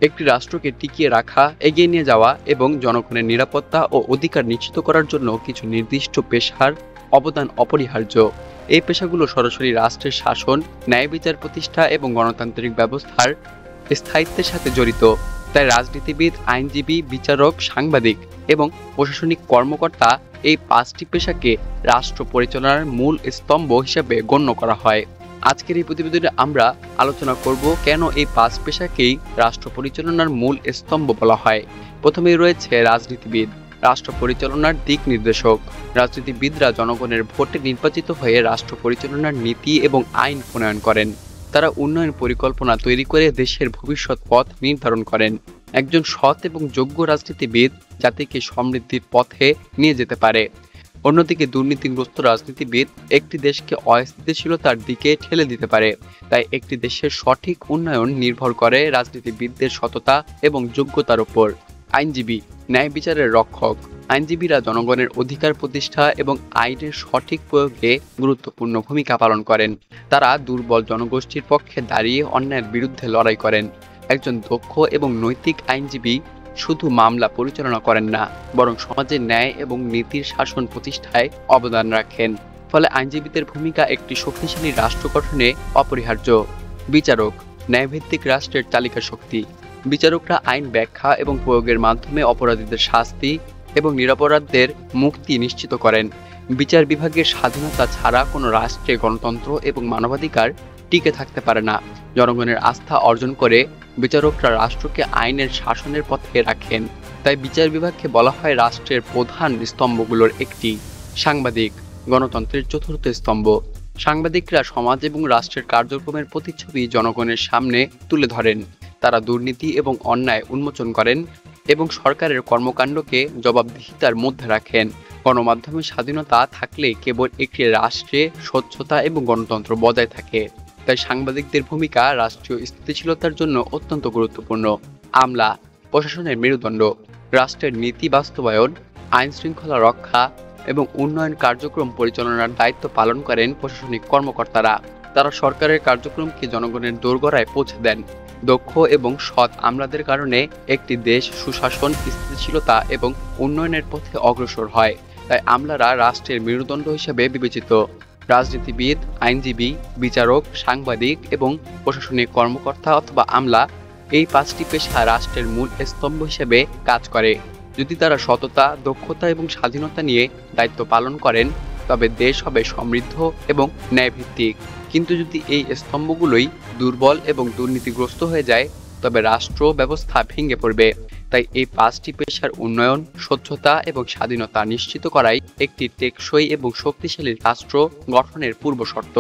একটি রাষ্ট্রকে টিকিয়ে রাখা, এগিয়ে নিয়ে যাওয়া এবং জনগণের নিরাপত্তা ও অধিকার নিশ্চিত করার জন্য কিছু নির্দিষ্ট পেশার অবদান অপরিহার্য। এই পেশাগুলো সরাসরি রাষ্ট্রের শাসন, ন্যায় বিচার প্রতিষ্ঠা এবং গণতান্ত্রিক ব্যবস্থার স্থায়িত্বের সাথে জড়িত। তাই রাজনীতিবিদ, আইনজীবী, বিচারক, সাংবাদিক এবং প্রশাসনিক কর্মকর্তা এই 5টি পেশাকে রাষ্ট্র পরিচালনার মূল স্তম্ভ হিসেবে গণ্য করা হয়। আজকের এই প্রতিবেদনে আমরা আলোচনা করব কেন এই 5 পেশাকেই রাষ্ট্র পরিচালনার মূল স্তম্ভ বলা হয়। প্রথমেই রয়েছে রাজনীতিবিদ, রাষ্ট্র পরিচালনার দিক নির্দেশক। রাজনীতিবিদরা জনগণের ভোটে নির্বাচিত হয়ে রাষ্ট্র পরিচালনার নীতি এবং আইন প্রণয়ন করেন। তারা উন্নয়ন পরিকল্পনা তৈরি করে দেশের ভবিষ্যৎ পথ নির্ধারণ করেন। একজন সৎ এবং যোগ্য রাজনীতিবিদ জাতিকে সমৃদ্ধির পথে নিয়ে যেতে পারে। অন্যদিকে দুর্নীতিগ্রস্ত রাজনীতিবিদ একটি দেশকে অস্থিতিশীলতার দিকে ঠেলে দিতে পারে। তাই একটি দেশের সঠিক উন্নয়ন নির্ভর করে রাজনীতিবিদদের সততা এবং যোগ্যতার উপর। আইনজীবী, ন্যায় বিচারের রক্ষক। আইনজীবীরা জনগণের অধিকার প্রতিষ্ঠা এবং আইনের সঠিক প্রয়োগে গুরুত্বপূর্ণ ভূমিকা পালন করেন। তারা দুর্বল জনগোষ্ঠীর পক্ষে দাঁড়িয়ে অন্যায়ের বিরুদ্ধে লড়াই করেন। একজন দক্ষ এবং নৈতিক আইনজীবী শুধু মামলা পরিচালনা করেন না, বরং সমাজের ন্যায় এবং নীতির শাসন প্রতিষ্ঠায় অবদান রাখেন। ফলে আইনজীবীদের ভূমিকা একটি শক্তিশালী রাষ্ট্র গঠনে অপরিহার্য। বিচারক, ন্যায়ভিত্তিক রাষ্ট্রের চালিকা শক্তি। বিচারকরা আইন ব্যাখ্যা এবং প্রয়োগের মাধ্যমে অপরাধীদের শাস্তি এবং নিরপরাধদের মুক্তি নিশ্চিত করেন। বিচার বিভাগের স্বাধীনতা ছাড়া কোনো রাষ্ট্রে গণতন্ত্র এবং মানবাধিকার টিকে থাকতে পারে না। জনগণের আস্থা অর্জন করে বিচারকরা রাষ্ট্রকে আইনের শাসনের পথে রাখেন। তাই বিচার বিভাগকে বলা হয় রাষ্ট্রের প্রধান স্তম্ভগুলোর একটি। সাংবাদিক, গণতন্ত্রের চতুর্থ স্তম্ভ। সাংবাদিকরা সমাজ এবং রাষ্ট্রের কার্যক্রমের প্রতিচ্ছবি জনগণের সামনে তুলে ধরেন। তারা দুর্নীতি এবং অন্যায় উন্মোচন করেন এবং সরকারের কর্মকাণ্ডকে জবাবদিহিতার মধ্যে রাখেন। গণমাধ্যমের স্বাধীনতা থাকলে কেবল একটি রাষ্ট্রে স্বচ্ছতা এবং গণতন্ত্র বজায় থাকে। তাই সাংবাদিকদের ভূমিকা রাষ্ট্রীয় স্থিতিশীলতার জন্য অত্যন্ত গুরুত্বপূর্ণ। আমলা, প্রশাসনের মেরুদণ্ড। রাষ্ট্রের নীতি বাস্তবায়ন, আইন শৃঙ্খলা রক্ষা এবং উন্নয়ন কার্যক্রম পরিচালনার দায়িত্ব পালন করেন প্রশাসনিক কর্মকর্তারা। তারা সরকারের কার্যক্রমকে জনগণের দোরগোড়ায় পৌঁছে দেন। দক্ষ এবং সৎ আমলাদের কারণে একটি দেশ সুশাসন, স্থিতিশীলতা এবং উন্নয়নের পথে অগ্রসর হয়। তাই আমলারা রাষ্ট্রের মেরুদণ্ড হিসেবে বিবেচিত। রাজনীতিবিদ, আইনজীবী, বিচারক, সাংবাদিক এবং প্রশাসনিক কর্মকর্তা অথবা আমলা, এই 5টি পেশা রাষ্ট্রের মূল স্তম্ভ হিসেবে কাজ করে। যদি তারা সততা, দক্ষতা এবং স্বাধীনতা নিয়ে দায়িত্ব পালন করেন, তবে দেশ হবে সমৃদ্ধ এবং ন্যায়ভিত্তিক। কিন্তু যদি এই স্তম্ভগুলোই দুর্বল এবং দুর্নীতিগ্রস্ত হয়ে যায়, তবে রাষ্ট্র ব্যবস্থা ভেঙে পড়বে। তাই এই 5টি পেশার উন্নয়ন, স্বচ্ছতা এবং স্বাধীনতা নিশ্চিত করাই একটি টেকসই এবং শক্তিশালী রাষ্ট্র গঠনের পূর্বশর্ত।